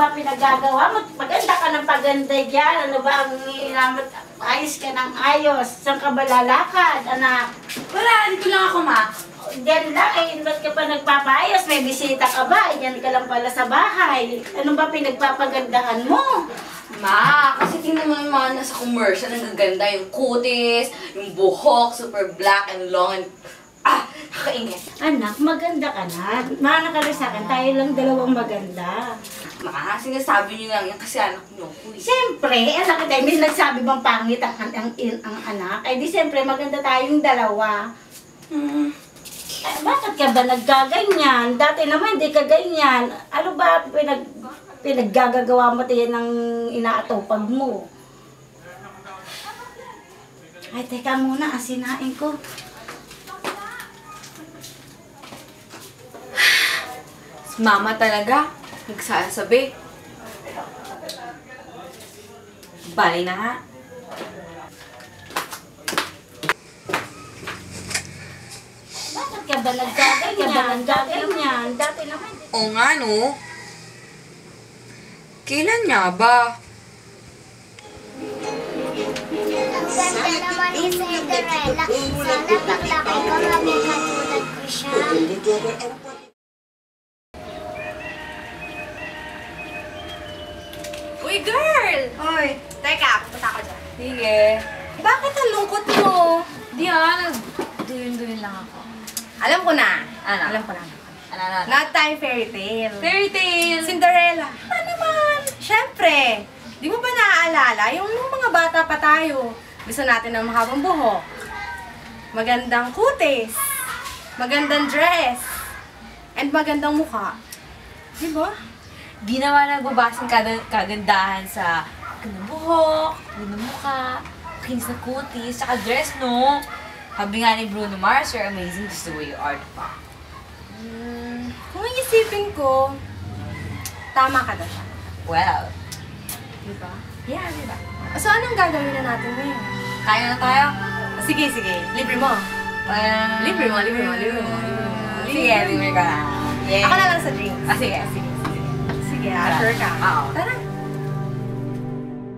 ba pinagagawa mo? Maganda ka ng paganda dyan. Ano ba ang inamot? Ayos ka ng ayos. Saan ka ba lalakad, anak? Wala, dito lang ako, ma. Diyan lang eh. Ba't ka pa nagpapayos? May bisita ka ba? Diyan ka lang pala sa bahay. Ano ba pinagpapagandahan mo? Ma, kasi tingnan mo yung mga nasa commercial, ang gaganda, yung kutis, yung buhok, super black and long and... Kakaingit. Anak, maganda ka na. Mana ka rin sa akin. Tayo lang dalawang maganda. Ma, sinasabi niyo lang yan kasi anak niyo ko eh. Siyempre, anak tayo, may nagsabi bang pangit ang anak? Ay di siyempre, maganda tayong dalawa. Eh, bakit ka ba nagkaganyan? Dati naman hindi ka ganyan. Ano ba pinaggagagawa mo tayo ng inaatupag mo? Ay, teka muna, asinain ko. Mama talaga, nagsasabi. Bali na nga. Bakit ka ba nagkaganyan? Dati naman. Oo nga no. Kailan nga ba? Ang ganda naman ni Cinderella. Sana paglaki ko maging katulad ko siya. Uy, girl! Hoy, teka, punta ako dyan. Sige. Bakit ang lungkot mo? Di nag-duyin-duyin lang ako. Alam ko na. Ano? Alam ko na. Ano? Not time fairy tale. Fairy tale! Cinderella. Ano naman? Siyempre. Di mo ba naaalala? Yung mga bata pa tayo. Gusto natin ng mahabang buhok. Magandang kutis. Magandang dress. And magandang mukha. Di ba? Di naman nagbabasang kagandahan sa gandang buhok, gandang mukha, kinis na kutis, saka dress, no? Sabi nga ni Bruno Mars, you're amazing just the way you are, pa. Kung iisipin ko, tama ka na siya. Well, Di ba? yeah, di ba? So, anong gagawin na natin ngayon? Kaya na tayo? Sige, sige. Libre mo. Libre mo. Sige, libre ka na. Yeah. Ako na lang sa drinks. Sige. Sige, Tara. sure ka. Oo. Tara.